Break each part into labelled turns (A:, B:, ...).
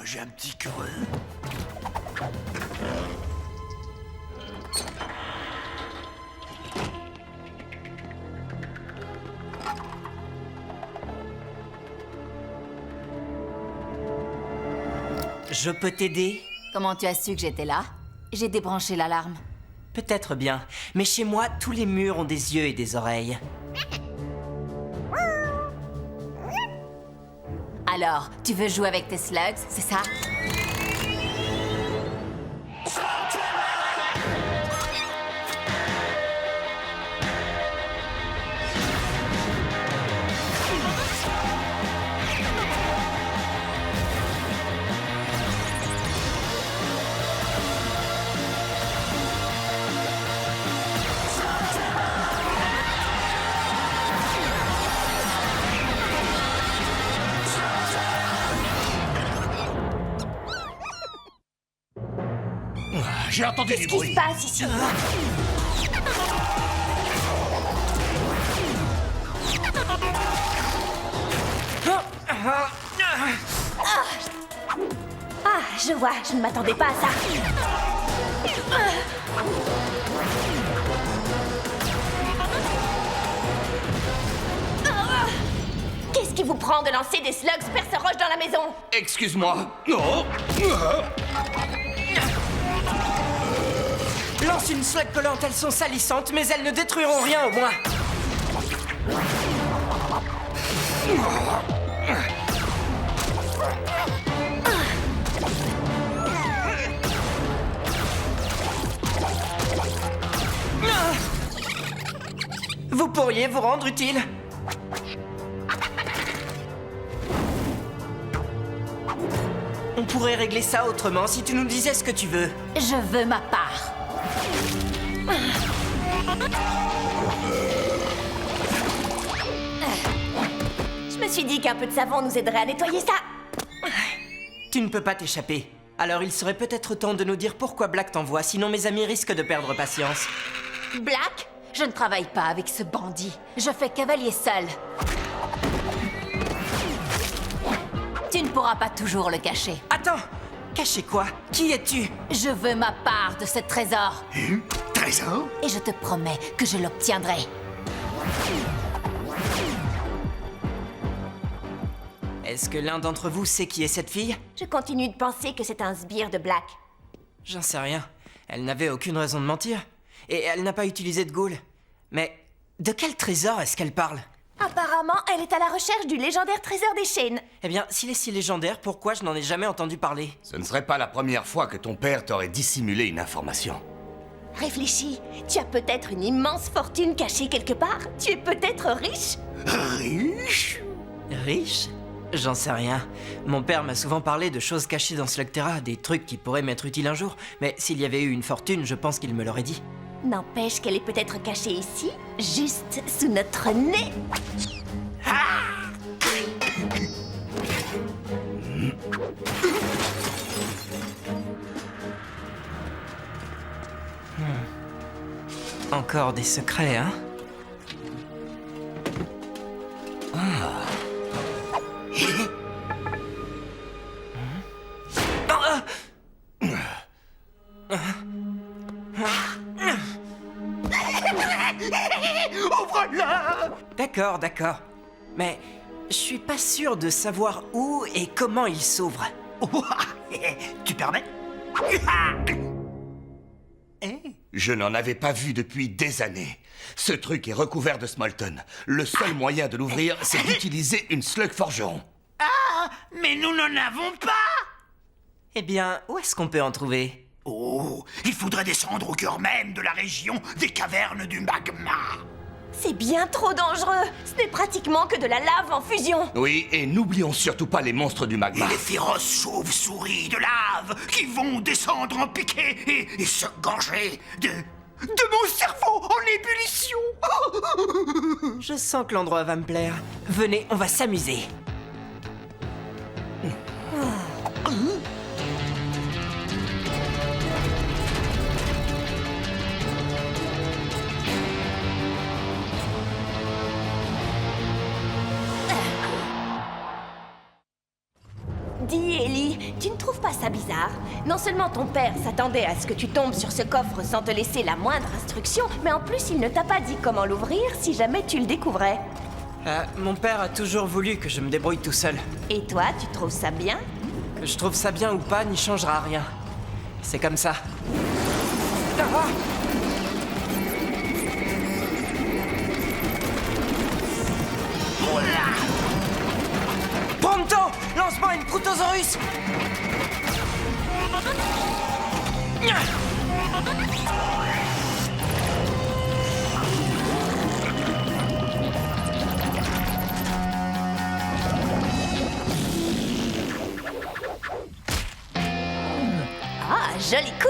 A: J'ai un petit creux.
B: Je peux t'aider?
C: Comment tu as su que j'étais là? J'ai débranché l'alarme.
B: Peut-être bien, mais chez moi, tous les murs ont des yeux et des oreilles.
C: Alors, tu veux jouer avec tes slugs, c'est ça?
A: J'ai entendu du bruit.
D: Qu'est-ce qui se passe ici? Ah, je vois, je ne m'attendais pas à ça. Qu'est-ce qui vous prend de lancer des slugs perce-roches dans la maison?
A: Excuse-moi. Non.
B: Lance une slug collante, elles sont salissantes, mais elles ne détruiront rien au moins. Vous pourriez vous rendre utile. On pourrait régler ça autrement si tu nous disais ce que tu veux.
C: Je veux ma part.
D: Je me suis dit qu'un peu de savon nous aiderait à nettoyer ça.
B: Tu ne peux pas t'échapper. Alors il serait peut-être temps de nous dire pourquoi Black t'envoie, sinon mes amis risquent de perdre patience.
C: Black? Je ne travaille pas avec ce bandit. Je fais cavalier seul. Tu ne pourras pas toujours le cacher.
B: Attends! Cacher quoi? Qui es-tu?
C: Je veux ma part de ce trésor.
A: Trésor?
C: Et je te promets que je l'obtiendrai.
B: Est-ce que l'un d'entre vous sait qui est cette fille?
D: Je continue de penser que c'est un sbire de Black.
B: J'en sais rien. Elle n'avait aucune raison de mentir. Et elle n'a pas utilisé de ghoul. Mais de quel trésor est-ce qu'elle parle?
D: Apparemment, elle est à la recherche du légendaire trésor des Chênes.
B: Eh bien, s'il est si légendaire, pourquoi je n'en ai jamais entendu parler?
A: Ce ne serait pas la première fois que ton père t'aurait dissimulé une information.
D: Réfléchis, tu as peut-être une immense fortune cachée quelque part. Tu es peut-être riche.
A: Riche?
B: Riche? J'en sais rien. Mon père m'a souvent parlé de choses cachées dans Slugterra, des trucs qui pourraient m'être utiles un jour. Mais s'il y avait eu une fortune, je pense qu'il me l'aurait dit.
D: N'empêche qu'elle est peut-être cachée ici, juste sous notre nez.
B: Encore des secrets, hein?
A: Ouvre-la!
B: D'accord, d'accord. Mais je suis pas sûr de savoir où et comment il s'ouvre.
A: Tu permets? Je n'en avais pas vu depuis des années. Ce truc est recouvert de Smolton. Le seul moyen de l'ouvrir, c'est d'utiliser une slug forgeron.
E: Ah, mais nous n'en avons pas!
B: Eh bien, où est-ce qu'on peut en trouver?
E: Oh, il faudrait descendre au cœur même de la région des cavernes du magma.
D: C'est bien trop dangereux. Ce n'est pratiquement que de la lave en fusion.
A: Oui, et n'oublions surtout pas les monstres du
E: Et
A: magma.
E: les féroces chauves-souris de lave qui vont descendre en piqué et se gorger de mon cerveau en ébullition.
B: Je sens que l'endroit va me plaire. Venez, on va s'amuser.
D: Dis, Ellie, tu ne trouves pas ça bizarre? Non seulement ton père s'attendait à ce que tu tombes sur ce coffre sans te laisser la moindre instruction, mais en plus il ne t'a pas dit comment l'ouvrir si jamais tu le découvrais.
B: Mon père a toujours voulu que je me débrouille tout seul.
D: Et toi, tu trouves ça bien?
B: Que je trouve ça bien ou pas n'y changera rien. C'est comme ça. Ah! Pronto! Lance-moi une Protosaurus!
D: Ah, joli coup!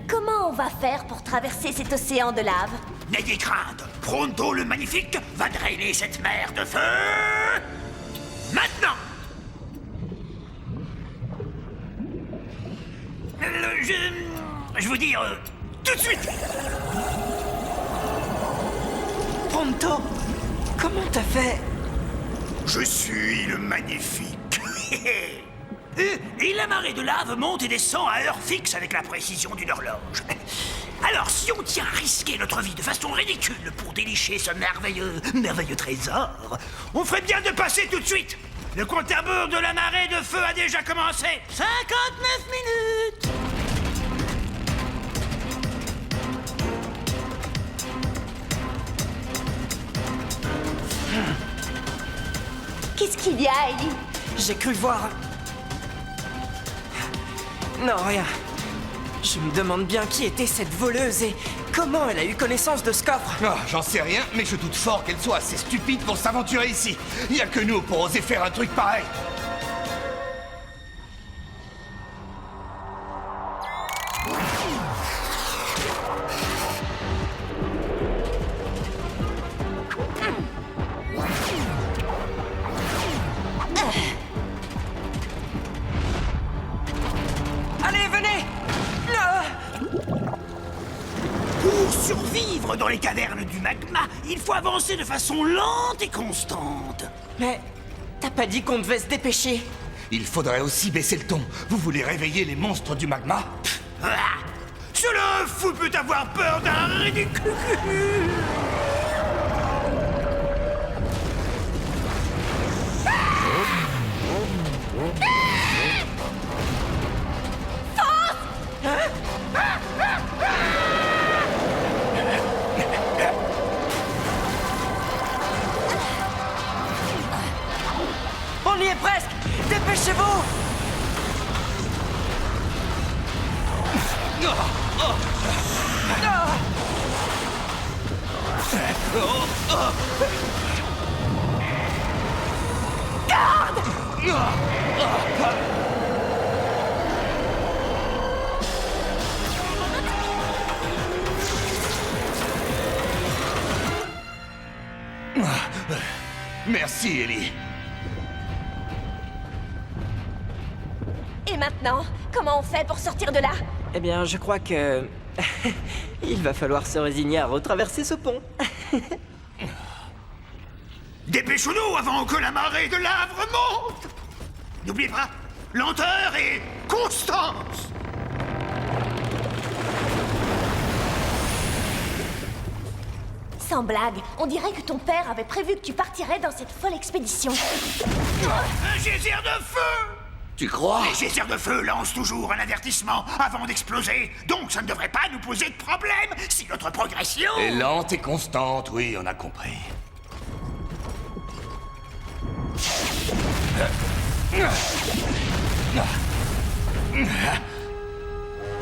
D: Comment on va faire pour traverser cet océan de lave?
E: N'ayez crainte, Pronto le Magnifique va drainer cette mer de feu maintenant. Je veux dire, tout de suite.
B: Pronto! Comment t'as fait?
E: Je suis le Magnifique. Et la marée de lave monte et descend à heure fixe avec la précision d'une horloge. Alors, si on tient à risquer notre vie de façon ridicule pour dénicher ce merveilleux trésor, on ferait bien de passer tout de suite. Le compte à rebours de la marée de feu a déjà commencé. 59 minutes.
D: Qu'est-ce qu'il y a, Ellie?
B: J'ai cru voir... Non, rien. Je me demande bien qui était cette voleuse et comment elle a eu connaissance de ce coffre.
A: Ah, j'en sais rien, mais je doute fort qu'elle soit assez stupide pour s'aventurer ici. Il y a que nous pour oser faire un truc pareil.
B: Allez, venez! Ah!
E: Pour survivre dans les cavernes du magma, il faut avancer de façon lente et constante.
B: Mais t'as pas dit qu'on devait se dépêcher?
A: Il faudrait aussi baisser le ton. Vous voulez réveiller les monstres du magma?
E: Ah, cela fou peut avoir peur d'un ridicule.
B: On y est presque! Dépêchez-vous!
A: Merci, Ellie.
D: Et maintenant, comment on fait pour sortir de là?
B: Eh bien, je crois que... il va falloir se résigner à retraverser ce pont.
E: Dépêchons-nous avant que la marée de lave remonte. N'oubliez pas, lenteur et constance.
D: Sans blague, on dirait que ton père avait prévu que tu partirais dans cette folle expédition.
E: Un geyser de feu.
A: Tu crois?
E: Les geysers de feu lancent toujours un avertissement avant d'exploser, donc ça ne devrait pas nous poser de problème si notre progression...
A: Et lente et constante, oui, on a compris.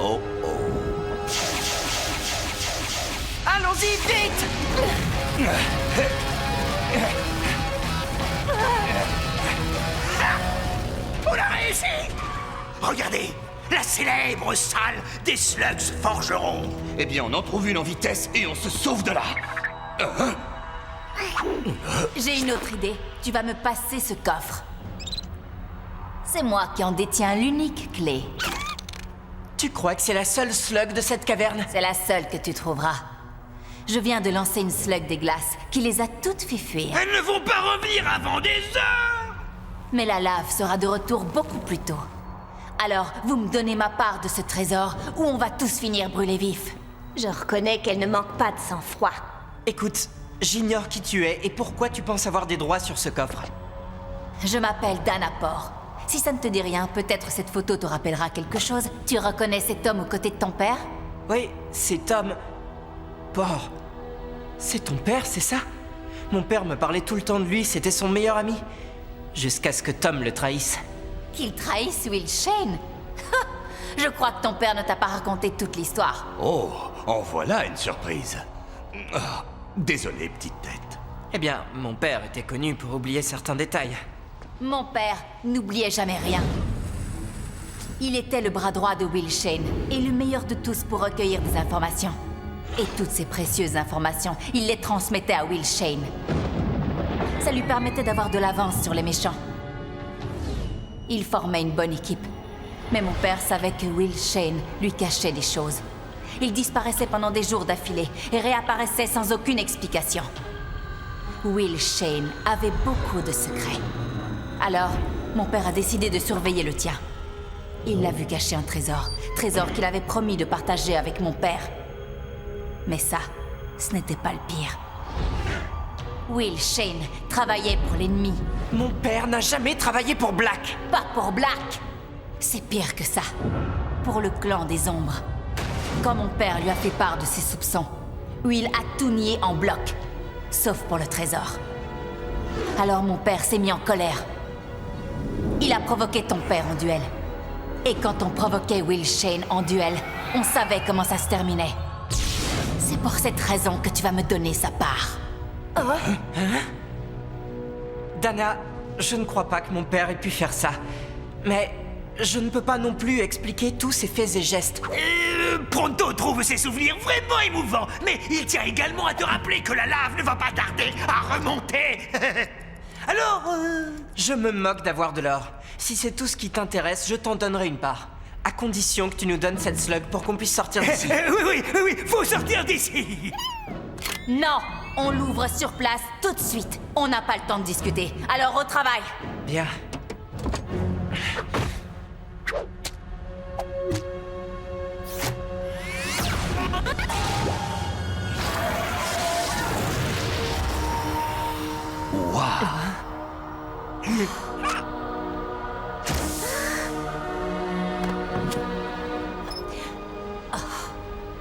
A: Oh oh.
B: Vite!
E: On a réussi! Regardez, la célèbre salle des Slugs forgerons.
A: Eh bien, on en trouve une en vitesse et on se sauve de là.
C: J'ai une autre idée. Tu vas me passer ce coffre. C'est moi qui en détiens l'unique clé.
B: Tu crois que c'est la seule slug de cette caverne?
C: C'est la seule que tu trouveras. Je viens de lancer une slug des glaces qui les a toutes fait fuir.
E: Elles ne vont pas revenir avant des heures!
C: Mais la lave sera de retour beaucoup plus tôt. Alors, vous me donnez ma part de ce trésor ou on va tous finir brûlés vifs.
D: Je reconnais qu'elle ne manque pas de sang-froid.
B: Écoute, j'ignore qui tu es et pourquoi tu penses avoir des droits sur ce coffre.
C: Je m'appelle Dana Por. Si ça ne te dit rien, peut-être cette photo te rappellera quelque chose. Tu reconnais cet homme aux côtés de ton père?
B: Oui, c'est Tom. Por. C'est ton père, c'est ça? Mon père me parlait tout le temps de lui, c'était son meilleur ami. Jusqu'à ce que Tom le trahisse.
C: Qu'il trahisse Will Shane? Je crois que ton père ne t'a pas raconté toute l'histoire.
A: Oh, en voilà une surprise. Ah, désolé, petite tête.
B: Eh bien, mon père était connu pour oublier certains détails.
C: Mon père n'oubliait jamais rien. Il était le bras droit de Will Shane et le meilleur de tous pour recueillir des informations. Et toutes ces précieuses informations, il les transmettait à Will Shane. Ça lui permettait d'avoir de l'avance sur les méchants. Il formait une bonne équipe. Mais mon père savait que Will Shane lui cachait des choses. Il disparaissait pendant des jours d'affilée et réapparaissait sans aucune explication. Will Shane avait beaucoup de secrets. Alors, mon père a décidé de surveiller le tien. Il l'a vu cacher un trésor qu'il avait promis de partager avec mon père. Mais ça, ce n'était pas le pire. Will Shane travaillait pour l'ennemi.
B: Mon père n'a jamais travaillé pour Black.
C: Pas pour Black. C'est pire que ça. Pour le clan des ombres. Quand mon père lui a fait part de ses soupçons, Will a tout nié en bloc. Sauf pour le trésor. Alors mon père s'est mis en colère. Il a provoqué ton père en duel. Et quand on provoquait Will Shane en duel, on savait comment ça se terminait. C'est pour cette raison que tu vas me donner sa part.
B: Dana, je ne crois pas que mon père ait pu faire ça. Mais je ne peux pas non plus expliquer tous ses faits et gestes.
E: Pronto trouve ses souvenirs vraiment émouvants, mais il tient également à te rappeler que la lave ne va pas tarder à remonter. Alors,
B: Je me moque d'avoir de l'or. Si c'est tout ce qui t'intéresse, je t'en donnerai une part. À condition que tu nous donnes cette slug pour qu'on puisse sortir d'ici.
E: oui, faut sortir d'ici.
C: Non, on l'ouvre sur place tout de suite. On n'a pas le temps de discuter. Alors au travail.
B: Bien.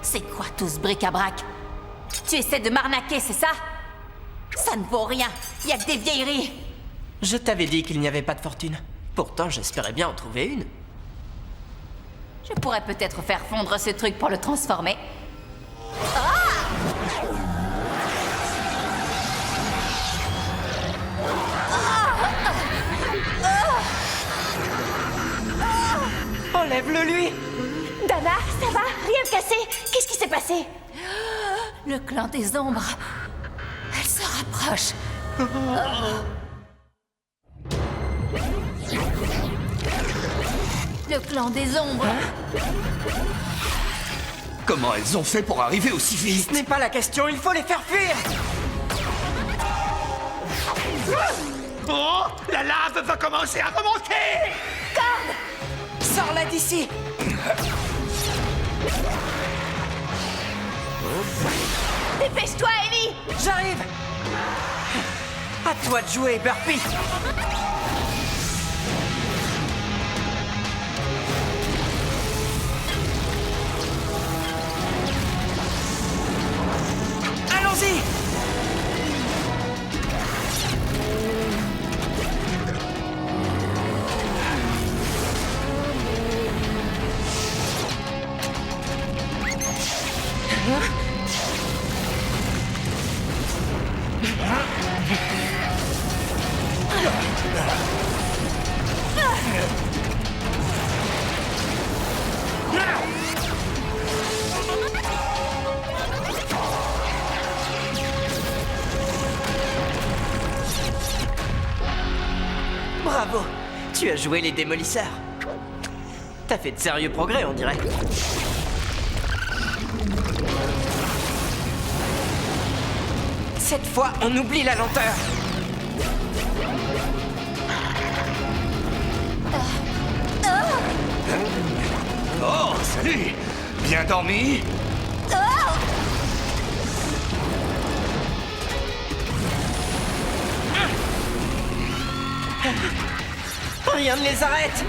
C: C'est quoi tout ce bric-à-brac? Tu essaies de m'arnaquer, c'est ça? Ça ne vaut rien. Il y a que des vieilleries.
B: Je t'avais dit qu'il n'y avait pas de fortune. Pourtant, j'espérais bien en trouver une.
C: Je pourrais peut-être faire fondre ce truc pour le transformer.
B: Enlève-le lui!
D: Dana, ça va? Rien de cassé? Qu'est-ce qui s'est passé?
C: Le clan des ombres. Elle se rapproche. Le clan des ombres.
A: Comment elles ont fait pour arriver aussi
B: Ce
A: vite?
B: n'est pas la question, il faut les faire fuir!
E: Oh, la lave va commencer à remonter.
B: Sors-la d'ici!
D: Dépêche-toi, Ellie!
B: J'arrive! À toi de jouer, Burpee! Allons-y! Tu as joué les démolisseurs. T'as fait de sérieux progrès, on dirait. Cette fois, on oublie la lenteur.
A: Oh, salut! Bien dormi?
B: Rien ne les arrête.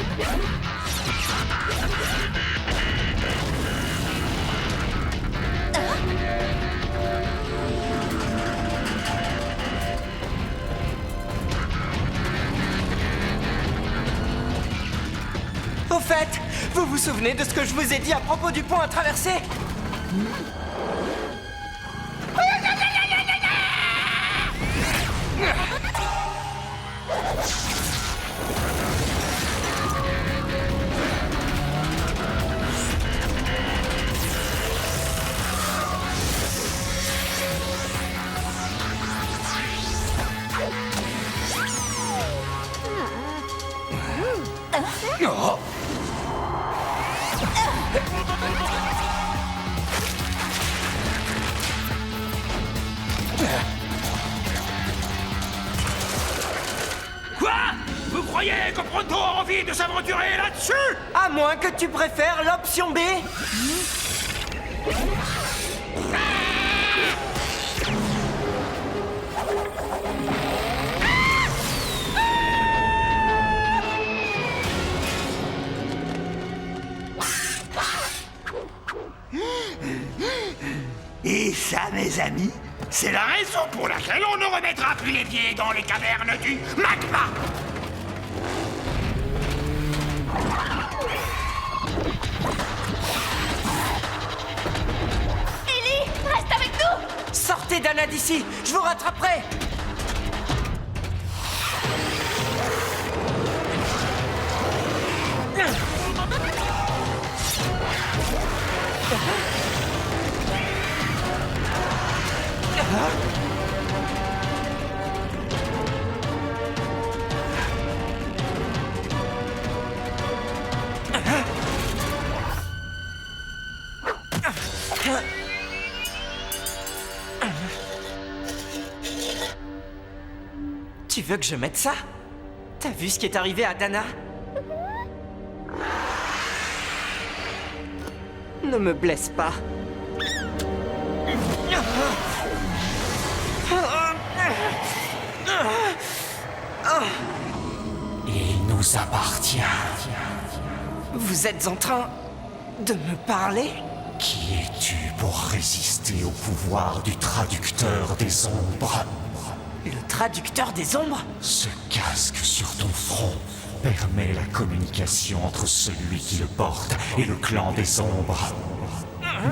B: Au fait, vous vous souvenez de ce que je vous ai dit à propos du pont à traverser?
A: Oh.
E: Quoi? Vous croyez que Pronto a envie de s'aventurer là-dessus?
B: À moins que tu préfères l'option B.
E: Et ça, mes amis, c'est la raison pour laquelle on ne remettra plus les pieds dans les cavernes du magma.
D: Ellie, reste avec nous!
B: Sortez Dana d'ici, je vous rattraperai. Tu veux que je mette ça? T'as vu ce qui est arrivé à Dana? Ne me blesse pas.
F: Il nous appartient.
B: Vous êtes en train de me parler?
F: Qui es-tu pour résister au pouvoir du traducteur des ombres?
B: Le traducteur des ombres?
F: Ce casque sur ton front permet la communication entre celui qui le porte et le clan des ombres.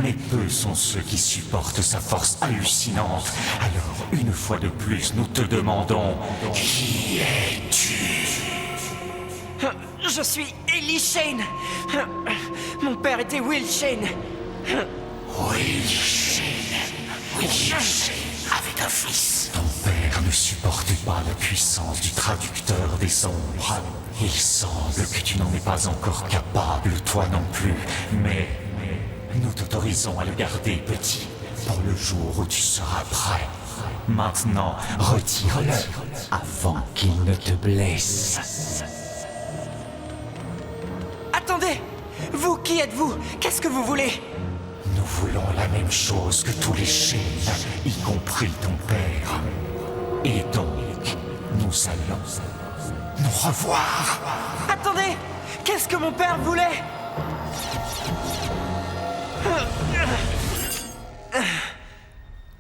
F: Mais peu sont ceux qui supportent sa force hallucinante. Alors, une fois de plus, nous te demandons... Qui es-tu?
B: Je suis Ellie Shane. Mon père était Will Shane.
F: Will Shane. Will Shane avait un fils. Ton père ne supporte pas la puissance du traducteur des ombres. Il semble que tu n'en es pas encore capable, toi non plus. Mais nous t'autorisons à le garder petit, pour le jour où tu seras prêt. Maintenant, retire-le, avant qu'il ne te blesse.
B: Attendez! Vous, qui êtes-vous? Qu'est-ce que vous voulez?
F: Nous voulons la même chose que tous les Shane, y compris ton père. Et donc, nous allons nous revoir.
B: Attendez! Qu'est-ce que mon père voulait?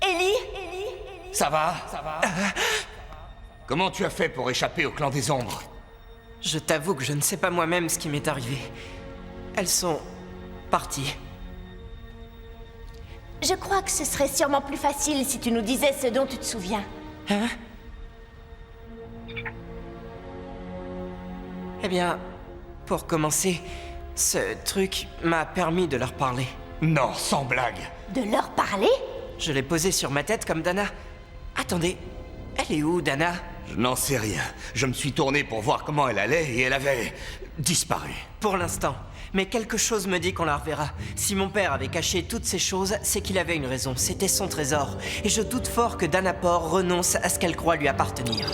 D: Ellie?
A: Ça va? Comment tu as fait pour échapper au clan des ombres?
B: Je t'avoue que je ne sais pas moi-même ce qui m'est arrivé. Elles sont parties.
D: Je crois que ce serait sûrement plus facile si tu nous disais ce dont tu te souviens.
B: Hein? Eh bien, pour commencer, ce truc m'a permis de leur parler.
A: Non, sans blague.
D: De leur parler?
B: Je l'ai posé sur ma tête comme Dana. Attendez, elle est où, Dana?
A: Je n'en sais rien. Je me suis tourné pour voir comment elle allait et elle avait disparu.
B: Pour l'instant. Mais quelque chose me dit qu'on la reverra. Si mon père avait caché toutes ces choses, c'est qu'il avait une raison. C'était son trésor. Et je doute fort que Danapor renonce à ce qu'elle croit lui appartenir.